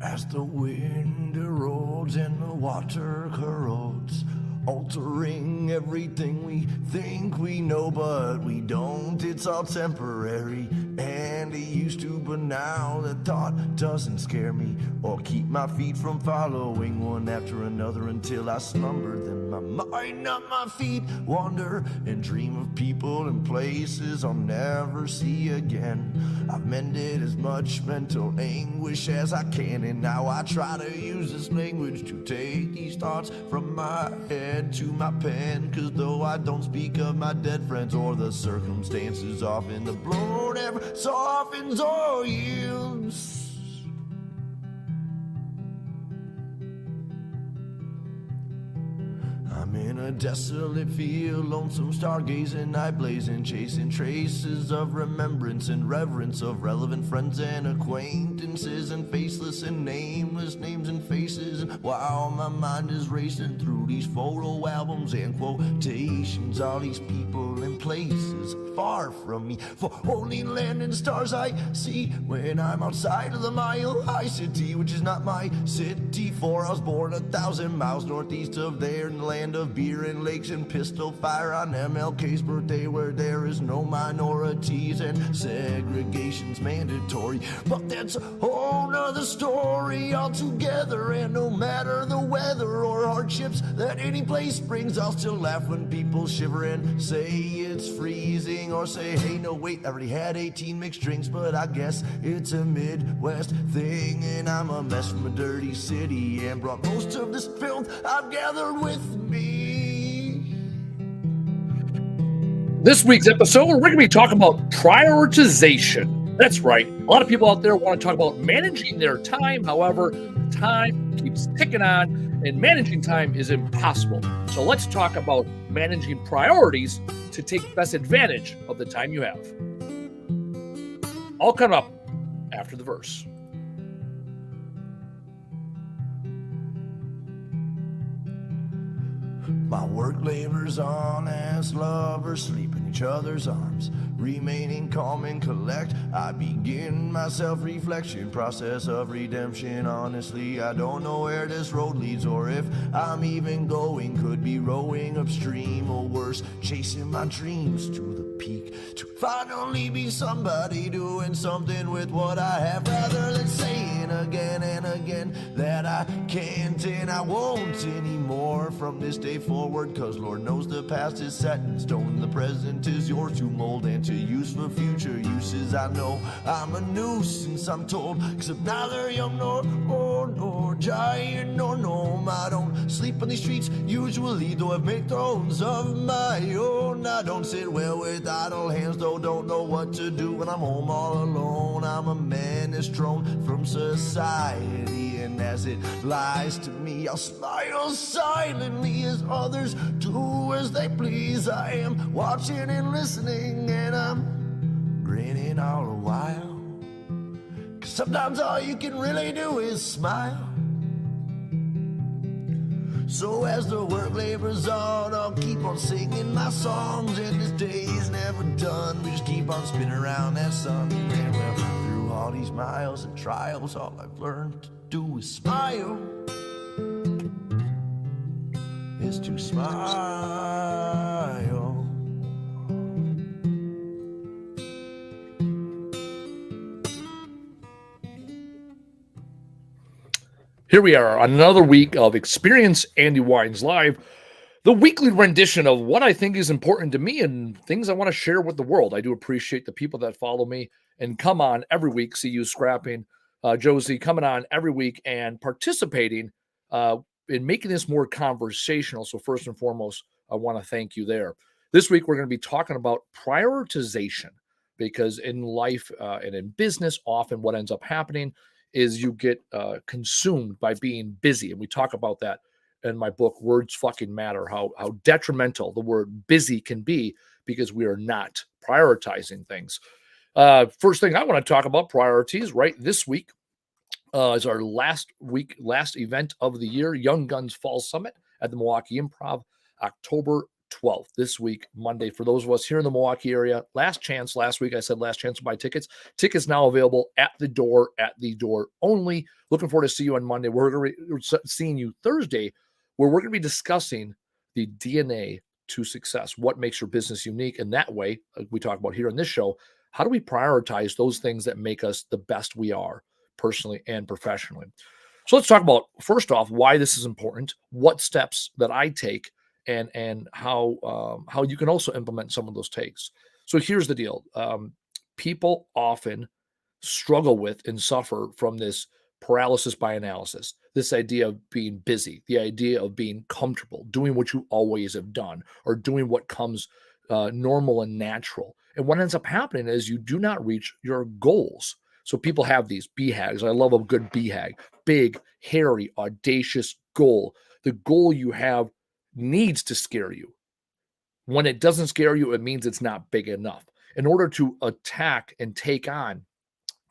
As the wind erodes and the water corrodes, altering everything we think we know, but we don't. It's all temporary, and it used to, but now the thought doesn't scare me or keep my feet from following one after another until I slumber. Then my mind, not my feet, wander and dream of people and places I'll never see again. I've mended as much mental anguish as I can, and now I try to use this language to take these thoughts from my head to my pen. Cause though I don't speak of my dead friends or the circumstances, often the blow never softens or yields. I'm in a desolate field, lonesome stargazing, night blazing, chasing traces of remembrance and reverence of relevant friends and acquaintances, and faceless and nameless names and faces. And while my mind is racing through these photo albums and quotations, all these people and places far from me, for only land and stars I see when I'm outside of the Mile High City, which is not my city, for I was born 1,000 miles northeast of there, in the land of beer and lakes and pistol fire on MLK's birthday, where there is no minorities and segregation's mandatory. But that's a whole nother story altogether, and no matter the weather or hardships that any place brings, I'll still laugh when people shiver and say it's freezing, or say, hey, no, wait, I already had 18 mixed drinks, but I guess it's a Midwest thing, and I'm a mess from a dirty city and brought most of this filth I've gathered with me. This week's episode, we're going to be talking about prioritization. That's right. A lot of people out there want to talk about managing their time. However, time keeps ticking on, and managing time is impossible. So let's talk about managing priorities to take best advantage of the time you have. All come up after the verse. My work labors on as lovers sleep in each other's arms, remaining calm and collect. I begin my self-reflection process of redemption. Honestly, I don't know where this road leads, or if I'm even going. Could be rowing upstream, or worse, chasing my dreams to the peak, to finally be somebody doing something with what I have, rather than saying again and again that I can't and I won't anymore from this day forward. Cause Lord knows the past is set in stone, the present is yours to mold and to use for future uses. I know I'm a nuisance, I'm told, cause I'm neither young nor giant nor gnome. I don't sleep on these streets usually, though I've made thrones of my own. I don't sit well with idle hands, though don't know what to do when I'm home all alone. I'm a menace thrown from society, and as it lies to me, I'll smile silently as others do as they please. I am watching and listening, and I'm grinning all the while, cause sometimes all you can really do is smile. So as the work labors on, I'll keep on singing my songs, and this day's never done. We just keep on spinning around that sun, and well, through all these miles and trials, all I've learned to do is smile. Is to smile. Here we are on another week of Experience Andy Weins Live, the weekly rendition of what I think is important to me and things I want to share with the world. I do appreciate the people that follow me and come on every week. See you scrapping, Josie, coming on every week and participating in making this more conversational. So first and foremost, I want to thank you there. This week, we're going to be talking about prioritization, because in life and in business, often what ends up happening is you get consumed by being busy. And we talk about that in my book, Words Fucking Matter, how detrimental the word busy can be because we are not prioritizing things. First thing I want to talk about, priorities, right? This week is our last event of the year, Young Guns Fall Summit at the Milwaukee Improv, October 12th, this week, Monday. For those of us here in the Milwaukee area, last chance. Last week I said last chance to buy tickets. Tickets now available at the door only. Looking forward to see you on Monday. We're seeing you Thursday, where we're going to be discussing the DNA to success. What makes your business unique? And that way, like we talk about here on this show, how do we prioritize those things that make us the best we are personally and professionally? So let's talk about, first off, why this is important, what steps that I take, and how you can also implement some of those takes. So here's the deal. People often struggle with and suffer from this paralysis by analysis, this idea of being busy, the idea of being comfortable, doing what you always have done, or doing what comes normal and natural. And what ends up happening is you do not reach your goals. So people have these BHAGs. I love a good BHAG, big, hairy, audacious goal. The goal you have needs to scare you. When it doesn't scare you, it means it's not big enough. In order to attack and take on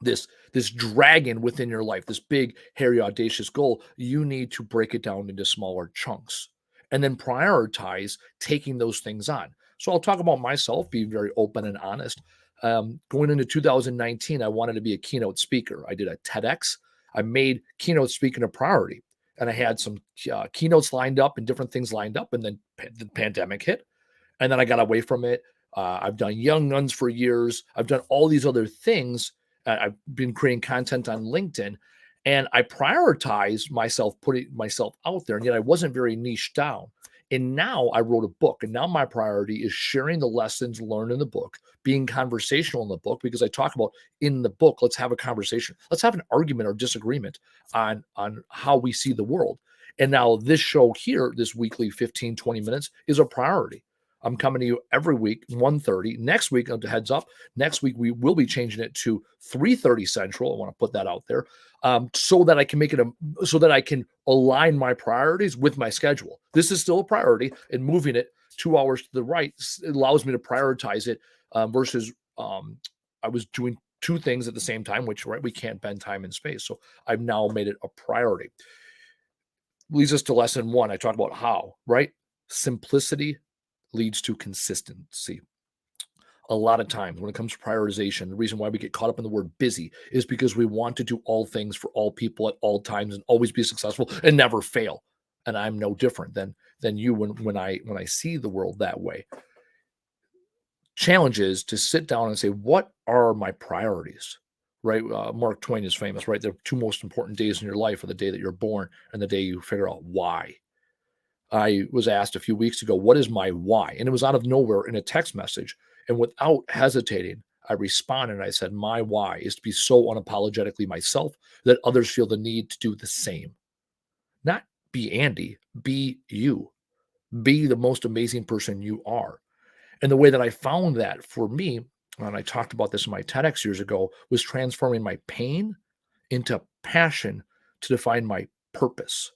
this dragon within your life, this big, hairy, audacious goal, you need to break it down into smaller chunks and then prioritize taking those things on. So I'll talk about myself, being very open and honest. Going into 2019, I wanted to be a keynote speaker. I did a TEDx. I made keynote speaking a priority, and I had some keynotes lined up and different things lined up, and then the pandemic hit, and then I got away from it. I've done Young Guns for years. I've done all these other things. I've been creating content on LinkedIn, and I prioritized myself, putting myself out there, and yet I wasn't very niche down. And now I wrote a book, and now my priority is sharing the lessons learned in the book, being conversational in the book, because I talk about in the book, let's have a conversation. Let's have an argument or disagreement on how we see the world. And now this show here, this weekly 15, 20 minutes is a priority. I'm coming to you every week, 1:30. Next week, heads up, next week we will be changing it to 3:30 Central. I want to put that out there, so that I can make it so that I can align my priorities with my schedule. This is still a priority, and moving it 2 hours to the right allows me to prioritize it versus I was doing two things at the same time, which we can't bend time and space. So I've now made it a priority. Leads us to lesson one. I talked about how, right? Simplicity leads to consistency. A lot of times when it comes to prioritization, the reason why we get caught up in the word busy is because we want to do all things for all people at all times and always be successful and never fail. And I'm no different than you when I see the world that way. Challenge is to sit down and say, what are my priorities? Right? Mark Twain is famous, right? The two most important days in your life are the day that you're born and the day you figure out why. I was asked a few weeks ago, what is my why? And it was out of nowhere in a text message. And without hesitating, I responded and I said, my why is to be so unapologetically myself that others feel the need to do the same. Not be Andy, be you. Be the most amazing person you are. And the way that I found that for me, and I talked about this in my TEDx years ago, was transforming my pain into passion to define my purpose.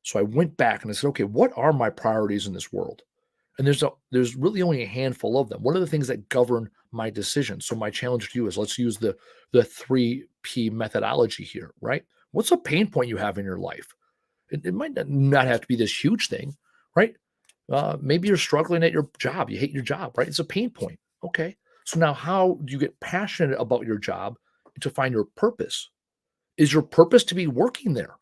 So I went back and I said, okay, what are my priorities in this world? And there's really only a handful of them. What are the things that govern my decisions? So my challenge to you is, let's use the 3P methodology here, right? What's a pain point you have in your life? It might not have to be this huge thing, right? Maybe you're struggling at your job. You hate your job, right? It's a pain point. Okay. So now how do you get passionate about your job to find your purpose? Is your purpose to be working there?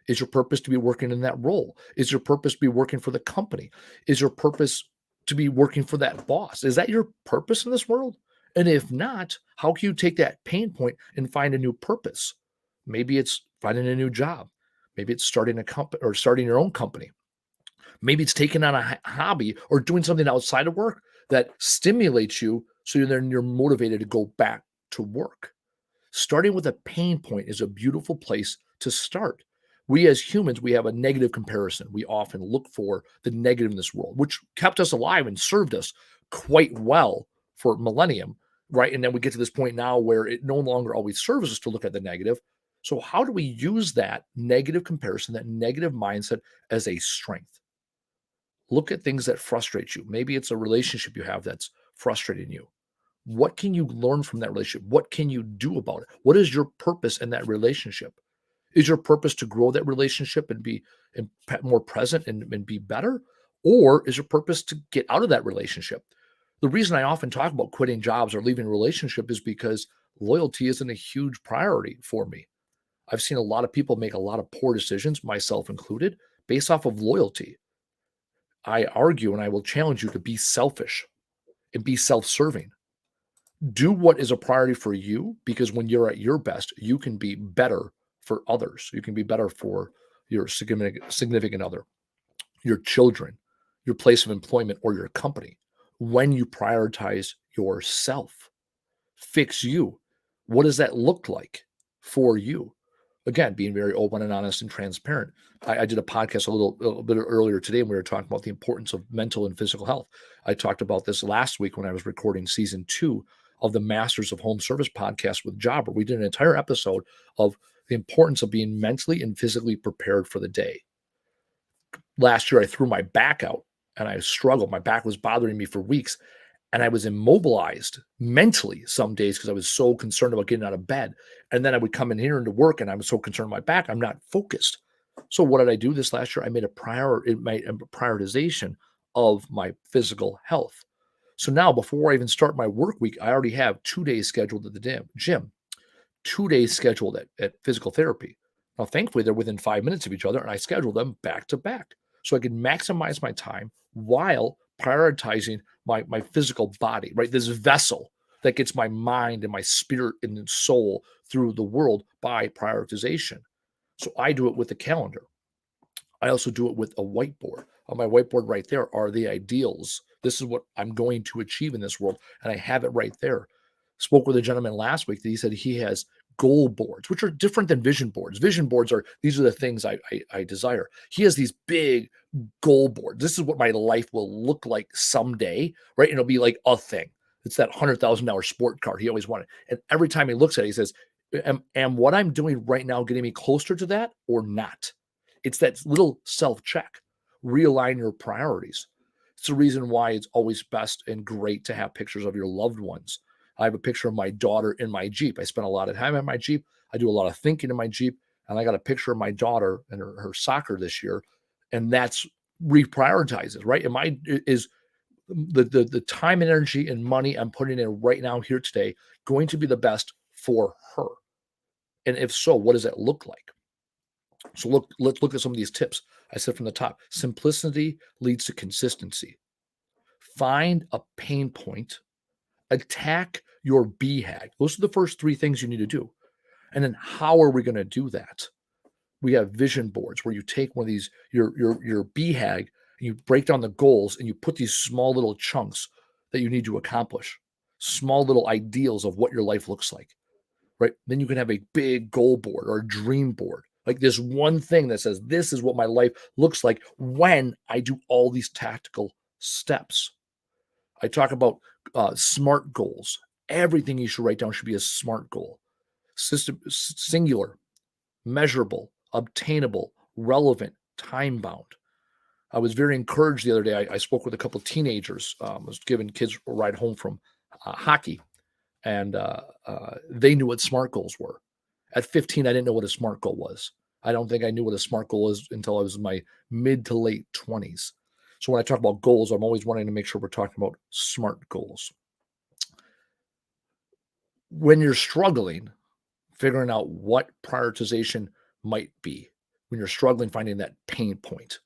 Is your purpose to be working in that role? Is your purpose to be working for the company? Is your purpose to be working for that boss? Is that your purpose in this world? And if not, how can you take that pain point and find a new purpose? Maybe it's finding a new job. Maybe it's starting a company or starting your own company. Maybe it's taking on a hobby or doing something outside of work that stimulates you so then you're motivated to go back to work. Starting with a pain point is a beautiful place to start. We as humans, we have a negative comparison. We often look for the negative in this world, which kept us alive and served us quite well for millennium, right? And then we get to this point now where it no longer always serves us to look at the negative. So how do we use that negative comparison, that negative mindset as a strength? Look at things that frustrate you. Maybe it's a relationship you have that's frustrating you. What can you learn from that relationship? What can you do about it? What is your purpose in that relationship? Is your purpose to grow that relationship and be more present and be better? Or is your purpose to get out of that relationship? The reason I often talk about quitting jobs or leaving a relationship is because loyalty isn't a huge priority for me. I've seen a lot of people make a lot of poor decisions, myself included, based off of loyalty. I argue and I will challenge you to be selfish and be self serving. Do what is a priority for you, because when you're at your best, you can be better for others. You can be better for your significant other, your children, your place of employment, or your company. When you prioritize yourself, fix you. What does that look like for you? Again, being very open and honest and transparent. I did a podcast a little bit earlier today, and we were talking about the importance of mental and physical health. I talked about this last week when I was recording season 2 of the Masters of Home Service podcast with Jobber. We did an entire episode of the importance of being mentally and physically prepared for the day. Last year, I threw my back out and I struggled. My back was bothering me for weeks, and I was immobilized mentally some days because I was so concerned about getting out of bed. And then I would come in here into work and I was so concerned with my back, I'm not focused. So what did I do this last year? I made a prioritization of my physical health. So now before I even start my work week, I already have 2 days scheduled at the gym, 2 days scheduled at physical therapy. Now, thankfully, they're within 5 minutes of each other, and I schedule them back to back so I can maximize my time while prioritizing my physical body, right? This vessel that gets my mind and my spirit and soul through the world by prioritization. So I do it with a calendar. I also do it with a whiteboard. On my whiteboard right there are the ideals. This is what I'm going to achieve in this world, and I have it right there. Spoke with a gentleman last week that he said he has goal boards, which are different than vision boards. Vision boards are, these are the things I desire. He has these big goal boards. This is what my life will look like someday, right? And it'll be like a thing. It's that $100,000 sport car he always wanted. And every time he looks at it, he says, am what I'm doing right now getting me closer to that or not? It's that little self-check. Realign your priorities. It's the reason why it's always best and great to have pictures of your loved ones. I have a picture of my daughter in my Jeep. I spent a lot of time in my Jeep. I do a lot of thinking in my Jeep. And I got a picture of my daughter and her soccer this year. And that's reprioritizes, right? Is the time and energy and money I'm putting in right now here today going to be the best for her? And if so, what does that look like? So let's look at some of these tips. I said from the top, simplicity leads to consistency. Find a pain point, attack your BHAG. Those are the first 3 things you need to do. And then how are we going to do that? We have vision boards where you take one of these, your BHAG, and you break down the goals and you put these small little chunks that you need to accomplish, small little ideals of what your life looks like, right? Then you can have a big goal board or a dream board, like this one thing that says, this is what my life looks like when I do all these tactical steps. I talk about SMART goals. Everything you should write down should be a SMART goal. Singular, measurable, obtainable, relevant, time bound. I was very encouraged the other day. I spoke with a couple of teenagers. I was giving kids a ride home from hockey, and they knew what SMART goals were. At 15, I didn't know what a SMART goal was. I don't think I knew what a SMART goal is until I was in my mid to late 20s. So when I talk about goals, I'm always wanting to make sure we're talking about SMART goals. When you're struggling, figuring out what prioritization might be, when you're struggling finding that pain point,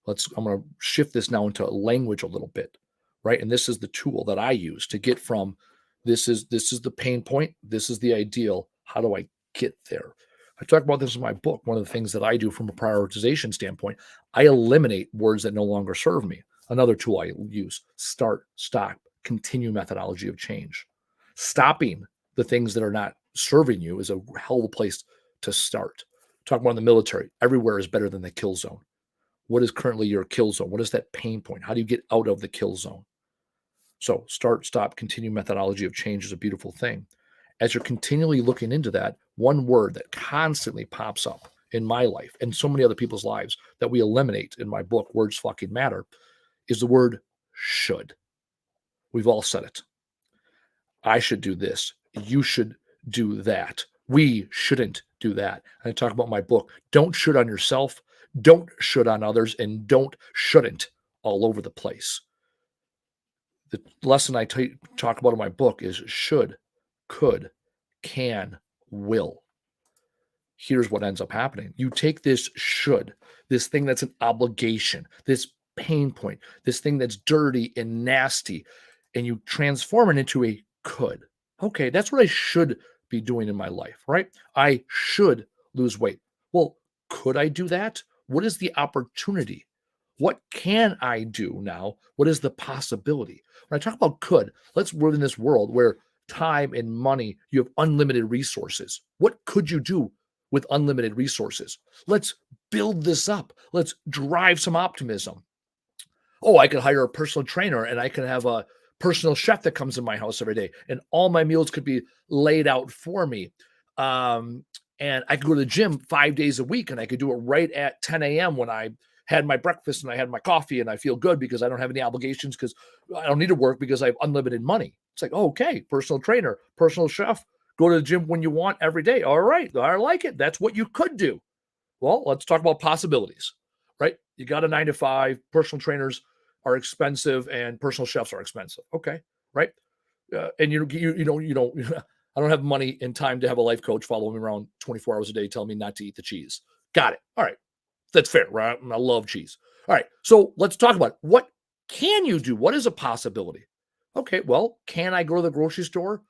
I'm going to shift this now into language a little bit, right? And this is the tool that I use to get from this is the pain point, this is the ideal, how do I get there? I talk about this in my book. One of the things that I do from a prioritization standpoint, I eliminate words that no longer serve me. Another tool I use, start, stop, continue methodology of change. Stopping the things that are not serving you is a hell of a place to start. Talk about in the military, everywhere is better than the kill zone. What is currently your kill zone? What is that pain point? How do you get out of the kill zone? So start, stop, continue methodology of change is a beautiful thing. As you're continually looking into that, one word that constantly pops up in my life and so many other people's lives that we eliminate in my book, Words Fucking Matter, is the word should. We've all said it. I should do this. You should do that. We shouldn't do that. And I talk about my book. Don't should on yourself. Don't should on others. And don't shouldn't all over the place. The lesson I talk about in my book is should, could, can, will. Here's what ends up happening. You take this should, this thing that's an obligation, this pain point, this thing that's dirty and nasty, and you transform it into a could. Okay, that's what I should be doing in my life, right? I should lose weight. Well, could I do that? What is the opportunity? What can I do now? What is the possibility? When I talk about could, let's live in this world where time and money, you have unlimited resources. What could you do with unlimited resources? Let's build this up. Let's drive some optimism. Oh, I could hire a personal trainer and I can have a personal chef that comes in my house every day, and all my meals could be laid out for me. And I could go to the gym 5 days a week and I could do it right at 10 a.m. when I had my breakfast and I had my coffee and I feel good because I don't have any obligations because I don't need to work because I have unlimited money. It's like, okay, personal trainer, personal chef, go to the gym when you want every day. All right, I like it. That's what you could do. Well, let's talk about possibilities, right? You got a 9 to 5, personal trainers are expensive and personal chefs are expensive. Okay, right? And you don't I don't have money and time to have a life coach follow me around 24 hours a day telling me not to eat the cheese. Got it. All right. That's fair, right? I love cheese. All right. So let's talk about what can you do? What is a possibility? Okay. Well, can I go to the grocery store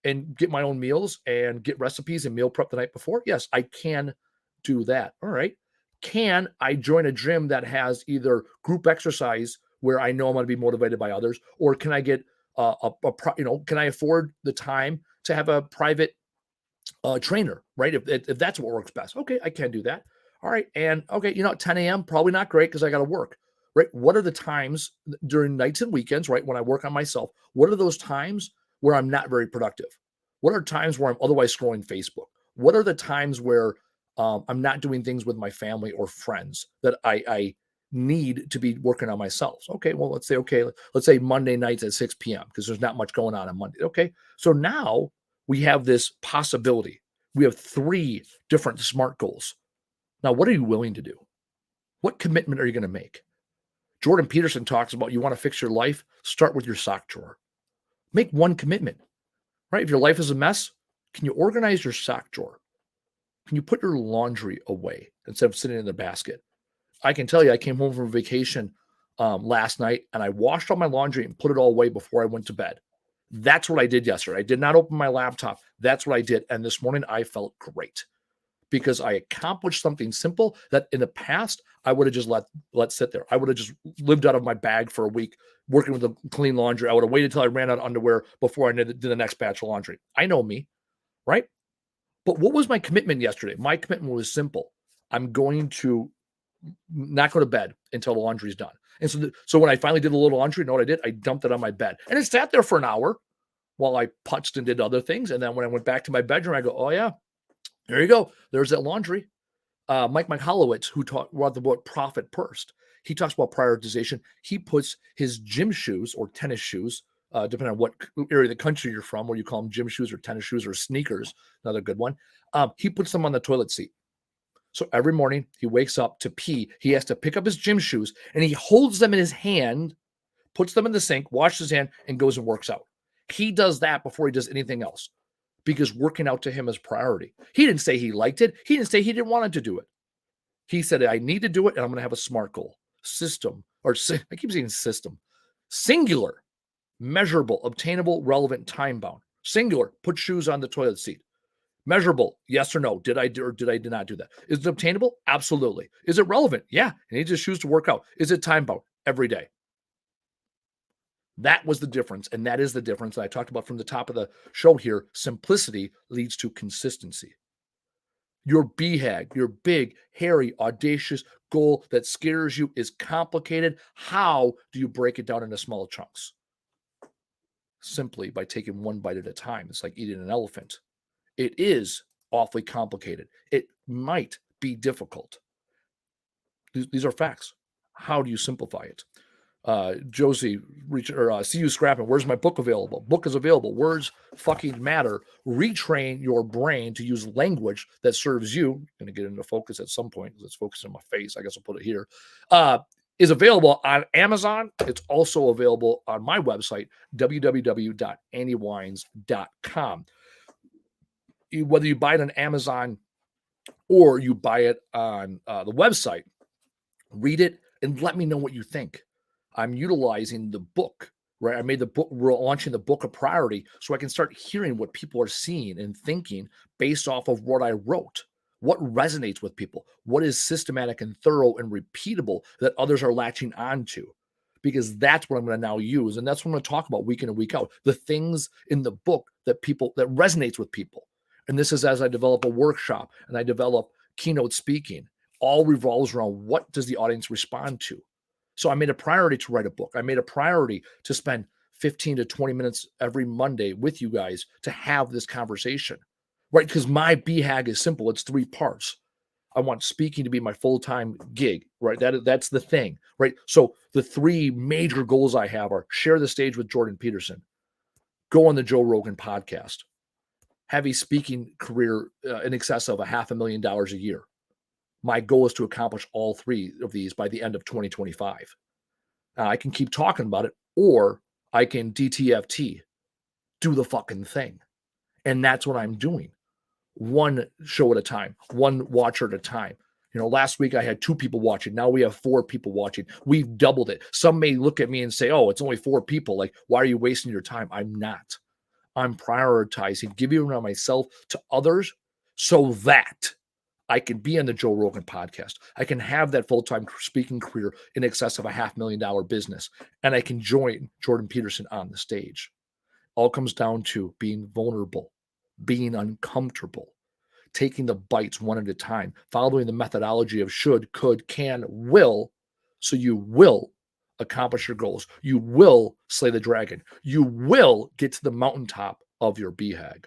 and get my own meals and get recipes and meal prep the night before? Yes, I can do that. All right. Can I join a gym that has either group exercise where I know I'm going to be motivated by others, or can I get can I afford the time to have a private trainer, right? If that's what works best. Okay, I can do that. All right. And okay, 10 a.m. probably not great because I got to work, right? What are the times during nights and weekends, right? When I work on myself, what are those times where I'm not very productive? What are times where I'm otherwise scrolling Facebook? What are the times where I'm not doing things with my family or friends that I need to be working on myself? Okay, well, let's say Monday nights at 6 p.m. because there's not much going on Monday. Okay, so now we have this possibility. We have 3 different SMART goals. Now, what are you willing to do? What commitment are you going to make? Jordan Peterson talks about you want to fix your life, start with your sock drawer. Make one commitment, right? If your life is a mess, can you organize your sock drawer? Can you put your laundry away instead of sitting in the basket? I can tell you, I came home from vacation last night and I washed all my laundry and put it all away before I went to bed. That's what I did yesterday. I did not open my laptop. That's what I did. And this morning I felt great because I accomplished something simple that in the past I would have just let sit there. I would have just lived out of my bag for a week working with the clean laundry. I would have waited till I ran out of underwear before I did the next batch of laundry. I know me, right? But what was my commitment yesterday? My commitment was simple. I'm going to not go to bed until the laundry's done. And so when I finally did a little laundry, you know what I did? I dumped it on my bed. And it sat there for an hour while I putzed and did other things. And then when I went back to my bedroom, I go, oh, yeah, there you go. There's that laundry. Mike Holowitz, who wrote the book Profit First, he talks about prioritization. He puts his gym shoes or tennis shoes, depending on what area of the country you're from, where you call them gym shoes or tennis shoes or sneakers, another good one. He puts them on the toilet seat. So every morning he wakes up to pee. He has to pick up his gym shoes and he holds them in his hand, puts them in the sink, washes his hand, and goes and works out. He does that before he does anything else because working out to him is priority. He didn't say he liked it. He didn't say he didn't want to do it. He said, I need to do it and I'm going to have a SMART goal. System, or I keep saying system. Singular, measurable, obtainable, relevant, time-bound. Singular, put shoes on the toilet seat. Measurable, yes or no. Did I not do that? Is it obtainable? Absolutely. Is it relevant? Yeah. He needs his shoes to work out. Is it time bound? Every day. That was the difference. And that is the difference that I talked about from the top of the show here. Simplicity leads to consistency. Your BHAG, your big, hairy, audacious goal that scares you is complicated. How do you break it down into small chunks? Simply by taking one bite at a time. It's like eating an elephant. It is awfully complicated. It might be difficult. These are facts. How do you simplify it? Josie, see you scrapping. Where's my book available? Book is available. Words fucking matter. Retrain your brain to use language that serves you. I'm going to get into focus at some point because it's focusing on my face. I guess I'll put it here. is available on Amazon. It's also available on my website, www.andywines.com. Whether you buy it on Amazon or you buy it on the website, read it and let me know what you think. I'm utilizing the book, right? I made the book, we're launching the book a priority so I can start hearing what people are seeing and thinking based off of what I wrote. What resonates with people? What is systematic and thorough and repeatable that others are latching onto? Because that's what I'm going to now use. And that's what I'm going to talk about week in and week out. The things in the book that resonates with people. And this is as I develop a workshop and I develop keynote speaking, all revolves around what does the audience respond to? So I made a priority to write a book. I made a priority to spend 15 to 20 minutes every Monday with you guys to have this conversation, right? Because my BHAG is simple. It's 3 parts. I want speaking to be my full-time gig, right? That's the thing, right? So the 3 major goals I have are share the stage with Jordan Peterson, go on the Joe Rogan podcast, have a speaking career in excess of $500,000 a year. My goal is to accomplish all 3 of these by the end of 2025. I can keep talking about it, or I can DTFT, do the fucking thing. And that's what I'm doing. One show at a time, one watcher at a time. Last week I had 2 people watching. Now we have 4 people watching. We've doubled it. Some may look at me and say, oh, it's only 4 people. Like, why are you wasting your time? I'm not. I'm prioritizing giving myself to others so that I can be on the Joe Rogan podcast. I can have that full-time speaking career in excess of $500,000 business, and I can join Jordan Peterson on the stage. All comes down to being vulnerable, being uncomfortable, taking the bites one at a time, following the methodology of should, could, can, will, so you will accomplish your goals. You will slay the dragon. You will get to the mountaintop of your BHAG.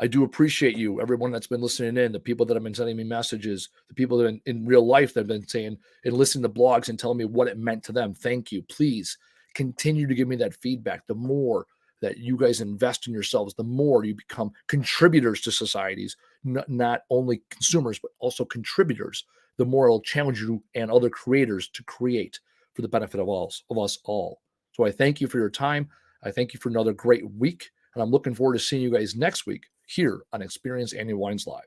I do appreciate you, everyone that's been listening in, the people that have been sending me messages, the people that in real life that have been saying and listening to blogs and telling me what it meant to them. Thank you. Please continue to give me that feedback. The more that you guys invest in yourselves, the more you become contributors to societies, not only consumers, but also contributors, the more it'll challenge you and other creators to create for the benefit of us all. So I thank you for your time. I thank you for another great week. And I'm looking forward to seeing you guys next week here on Experience Andy Weins Live.